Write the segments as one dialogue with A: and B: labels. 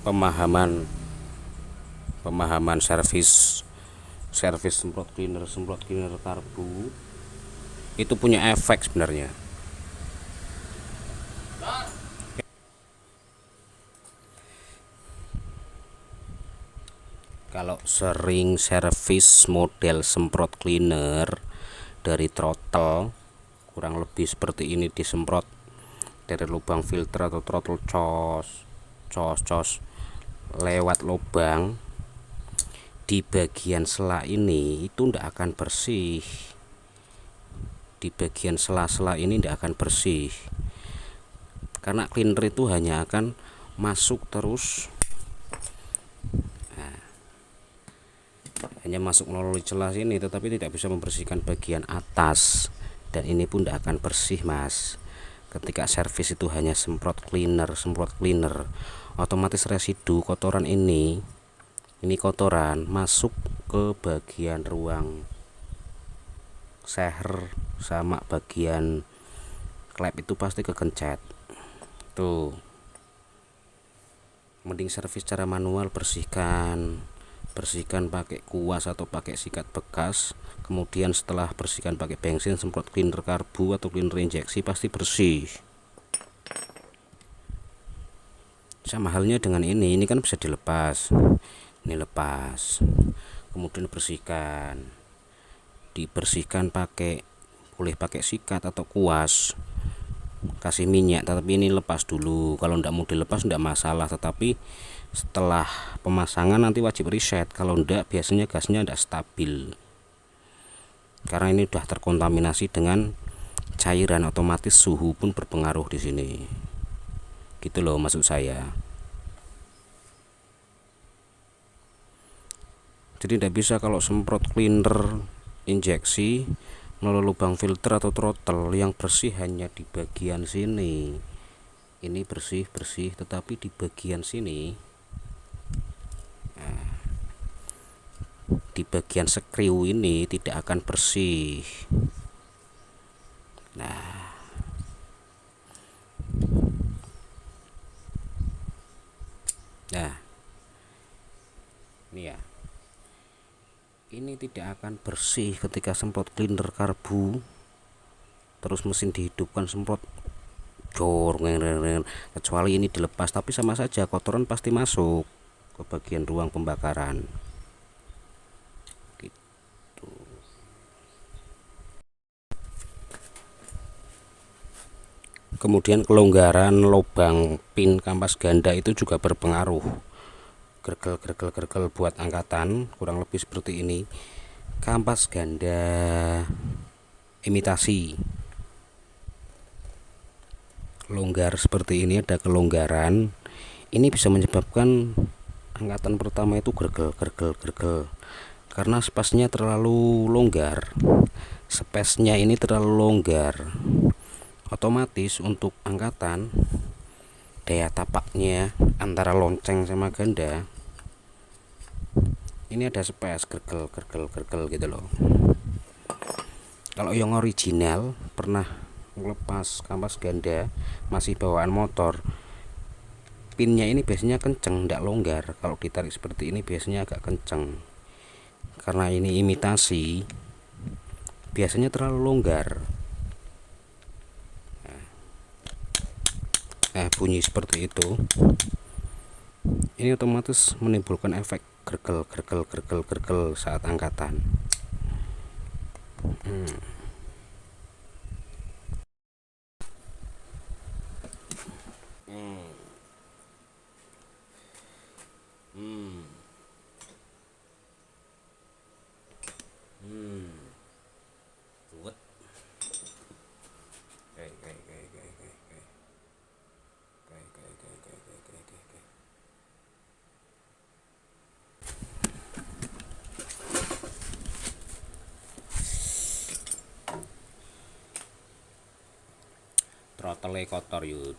A: pemahaman servis semprot cleaner karbu itu punya efek sebenarnya. Kalau sering servis model semprot cleaner dari throttle, kurang lebih seperti ini, disemprot dari lubang filter atau throttle cos lewat lubang di bagian sela ini, itu tidak akan bersih. Di bagian sela-sela ini tidak akan bersih karena cleaner itu hanya akan masuk terus, hanya masuk melalui celah sini, tetapi tidak bisa membersihkan bagian atas, dan ini pun tidak akan bersih, Mas. Ketika servis itu hanya semprot cleaner, otomatis residu kotoran ini kotoran masuk ke bagian ruang seher sama bagian klep, itu pasti kegencet. Tuh, mending servis secara manual, bersihkan pakai kuas atau pakai sikat bekas, kemudian setelah bersihkan pakai bensin, semprot cleaner karbu atau cleaner injeksi, pasti bersih. Sama halnya dengan ini kan bisa dilepas, ini lepas, kemudian dibersihkan boleh pakai sikat atau kuas, kasih minyak, tetapi ini lepas dulu. Kalau tidak mau dilepas tidak masalah, tetapi setelah pemasangan nanti wajib reset. Kalau tidak, biasanya gasnya tidak stabil karena ini sudah terkontaminasi dengan cairan, otomatis suhu pun berpengaruh di sini. Gitu loh maksud saya. Jadi tidak bisa kalau semprot cleaner injeksi melalui lubang filter atau throttle yang bersih hanya di bagian sini. Ini bersih, tetapi di bagian sini, di bagian skru ini tidak akan bersih. Nah, ini ya, ini tidak akan bersih ketika semprot cleaner karbu terus mesin dihidupkan, semprot jor, kecuali ini dilepas, tapi sama saja kotoran pasti masuk ke bagian ruang pembakaran gitu. Kemudian kelonggaran lubang pin kampas ganda itu juga berpengaruh. Gergel buat angkatan kurang lebih seperti ini. Kampas ganda imitasi longgar seperti ini, ada kelonggaran, ini bisa menyebabkan angkatan pertama itu gergel karena spasnya terlalu longgar. Spasnya ini terlalu longgar, otomatis untuk angkatan daya tapaknya antara lonceng sama ganda ini ada space gergel gitu loh. Kalau yang original pernah melepas kampas ganda masih bawaan motor, pinnya ini biasanya kenceng, tidak longgar. Kalau ditarik seperti ini biasanya agak kenceng, karena ini imitasi biasanya terlalu longgar. Bunyi seperti itu, ini otomatis menimbulkan efek gergel saat angkatan. Throttle kotor yuk.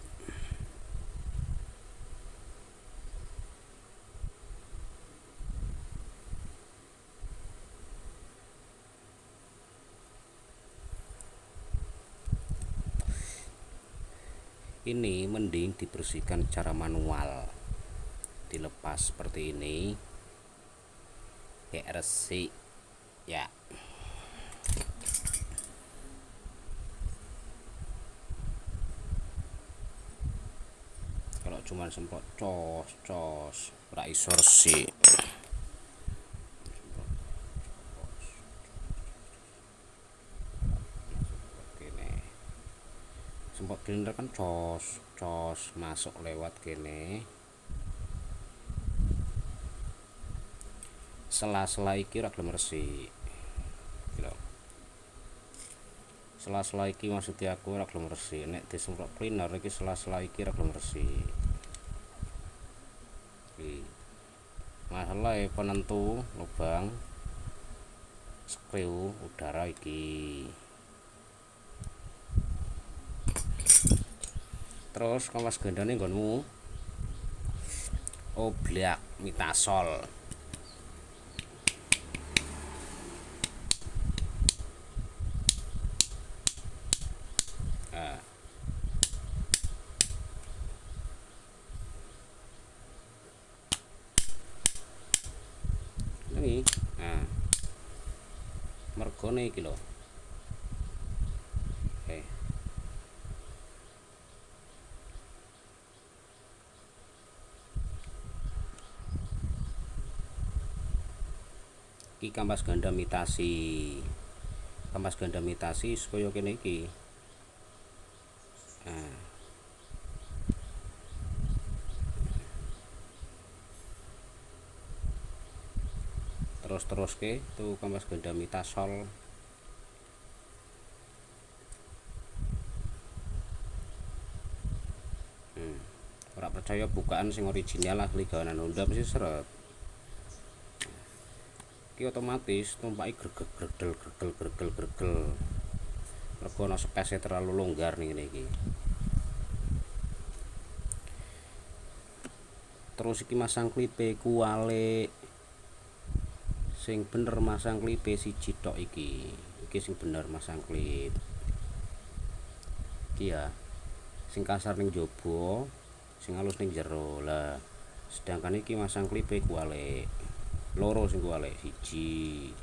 A: Ini mending dibersihkan secara manual. dilepas seperti ini kayak resik ya. Kalau cuman semprot cos ora iso resik. Semprot cleaner kan cos masuk lewat kene. Sela-sela iki ora gelem resik. Sela-sela iki maksudnya aku ora gelem resik. Nek disemprot cleaner iki sela-sela iki ora gelem resik. Masalah penentu lubang skru udara iki. Terus kampas gandane nggonmu oblak mitasol. Ini nah mergone iki lho. Iki kampas ganda mitasi. Kampas ganda mitasi supaya kene iki. Nah. Terus ke tuh kampas ganda mitasol. Ora percaya bukaan sing original ahli gawanan Honda mesti seret. Iki otomatis tumpaki gregel. Mergo ana space terlalu longgar ning ngene iki. Terus iki masang klipe kualik. Sing bener masang klipe siji tok iki. Iki sing bener masang klip. Iki ya. Sing kasar ning jaba, sing halus ning jero. Lah, sedangkan iki masang klipe kualik. Loro sing kualik, siji.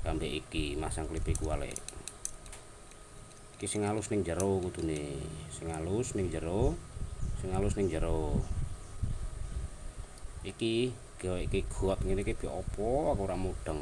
A: Ambek iki masang klipe kualik. Iki sing halus ning jero kudune. Sing halus ning jero, sing halus ning jero. Iki gawe iki got ngene iki piye apa aku ora mudeng.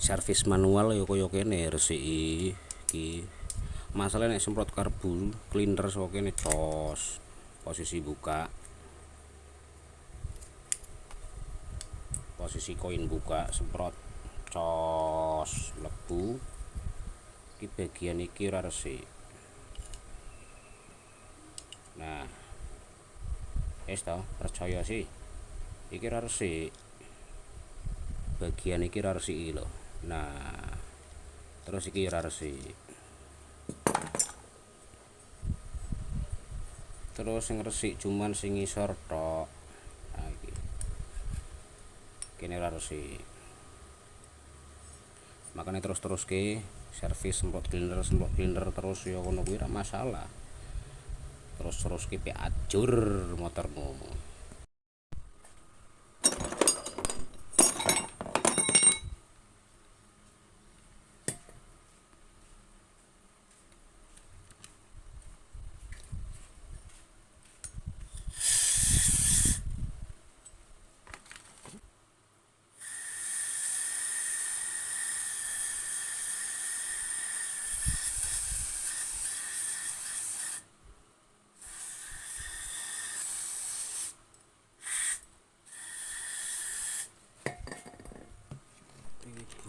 A: Servis manual ya kaya kene resiki iki. Masalah nek semprot karbu cleaner saka kene cos. Posisi buka. Posisi koin buka semprot cos lebu. Iki bagian iki ora resik. Nah. Wis to, percaya sih. Iki ora resik. Bagian iki ora resik lho. Nah, terus iki ora resik. Terus sing resik cuman sing ngisor tok. Nah iki. Kene ora resik. Makanya terus ke servis semprot cleaner terus ya ngono kuwi ora masalah. Terus ke pe ajur motormu.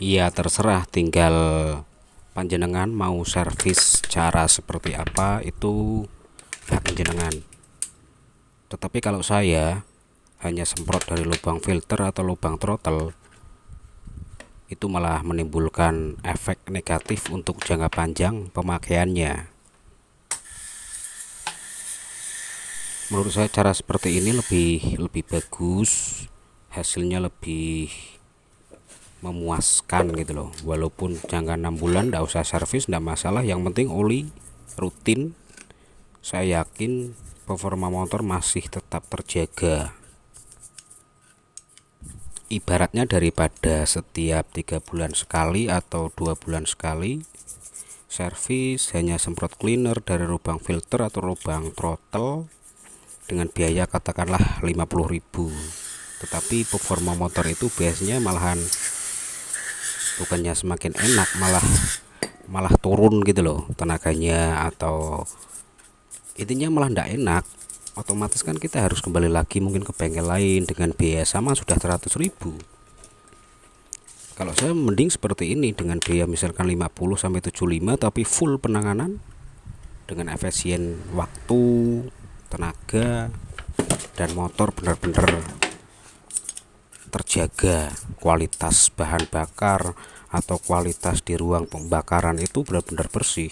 A: Iya terserah, tinggal panjenengan mau servis cara seperti apa itu hak panjenengan. Tetapi kalau saya hanya semprot dari lubang filter atau lubang throttle, itu malah menimbulkan efek negatif untuk jangka panjang pemakaiannya. Menurut saya cara seperti ini lebih bagus, hasilnya lebih memuaskan gitu loh. Walaupun jangka 6 bulan tidak usah servis, tidak masalah, yang penting oli rutin, saya yakin performa motor masih tetap terjaga. Ibaratnya daripada setiap 3 bulan sekali atau 2 bulan sekali servis hanya semprot cleaner dari lubang filter atau lubang throttle dengan biaya katakanlah 50.000, tetapi performa motor itu biasanya malahan bukannya semakin enak, malah turun gitu loh tenaganya, atau intinya malah tidak enak. Otomatis kan kita harus kembali lagi mungkin ke bengkel lain dengan biaya sama sudah 100.000. Kalau saya mending seperti ini dengan biaya misalkan 50-75 tapi full penanganan dengan efisien waktu, tenaga, dan motor benar-benar terjaga. Kualitas bahan bakar atau kualitas di ruang pembakaran itu benar-benar bersih.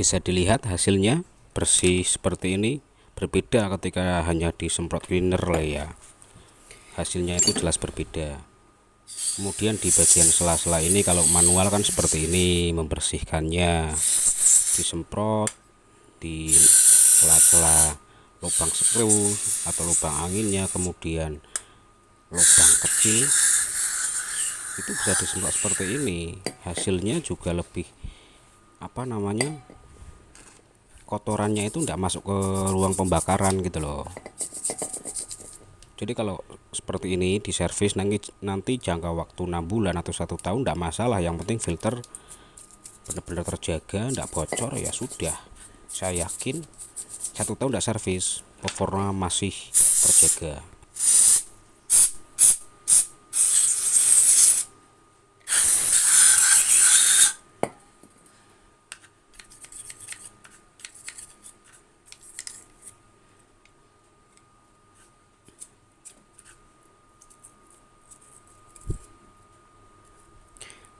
A: Bisa dilihat hasilnya bersih seperti ini, berbeda ketika hanya disemprot cleaner lah ya, hasilnya itu jelas berbeda. Kemudian di bagian sela-sela ini kalau manual kan seperti ini membersihkannya, disemprot di sela-sela lubang skru atau lubang anginnya, kemudian lubang kecil itu bisa disemprot seperti ini. Hasilnya juga lebih kotorannya itu tidak masuk ke ruang pembakaran gitu loh. Jadi kalau seperti ini diservis nanti jangka waktu 6 bulan atau 1 tahun tidak masalah, yang penting filter benar-benar terjaga, tidak bocor, ya sudah. Saya yakin 1 tahun tidak servis performa masih terjaga.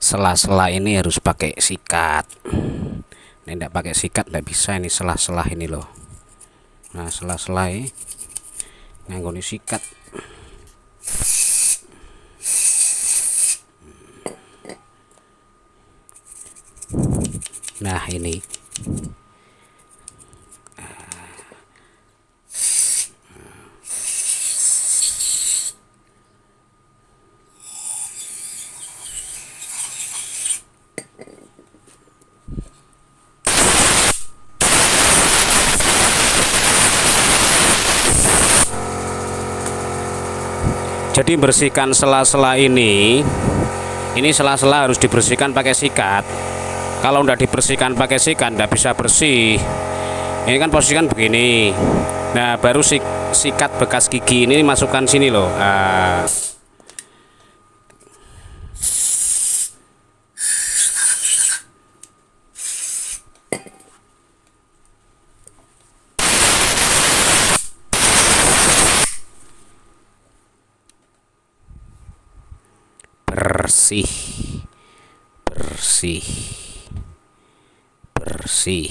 A: Sela-sela ini harus pakai sikat. Ini tidak pakai sikat tidak bisa, ini sela-sela ini loh. Nah, sela-sela ini nganggone sikat. Nah, ini jadi bersihkan sela-sela ini sela-sela harus dibersihkan pakai sikat. Kalau udah dibersihkan pakai sikat nggak bisa bersih. Ini kan posisikan begini. Nah, baru sikat bekas gigi ini masukkan sini loh. Bersih, bersih, bersih.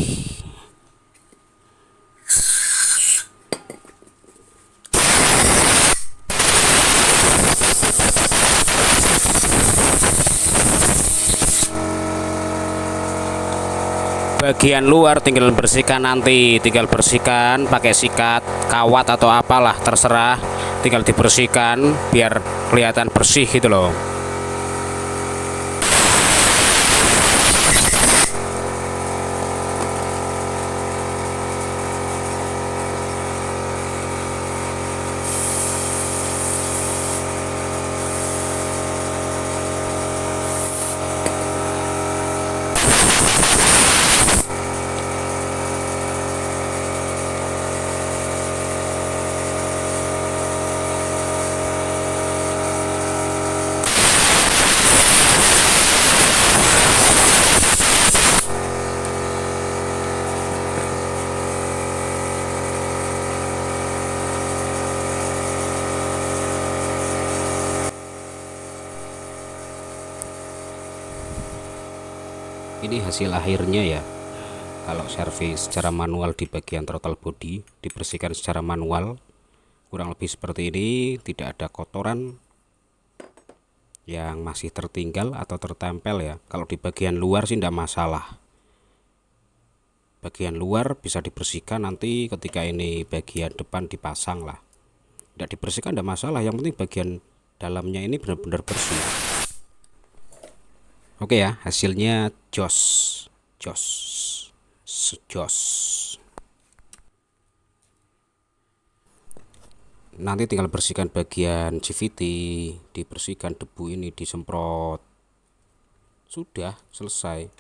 A: bagian luar tinggal bersihkan, nanti tinggal bersihkan pakai sikat kawat atau apalah terserah, tinggal dibersihkan biar kelihatan bersih gitu loh. Ini hasil akhirnya ya. Kalau servis secara manual di bagian throttle body dibersihkan secara manual, kurang lebih seperti ini. Tidak ada kotoran yang masih tertinggal atau tertempel ya. Kalau di bagian luar sih tidak masalah. Bagian luar bisa dibersihkan nanti ketika ini bagian depan dipasang lah. Tidak dibersihkan tidak masalah, yang penting bagian dalamnya ini benar-benar bersih. Oke ya, hasilnya jos. Nanti tinggal bersihkan bagian CVT, dibersihkan debu ini, disemprot. Sudah selesai.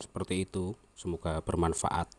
A: Seperti itu. Semoga bermanfaat.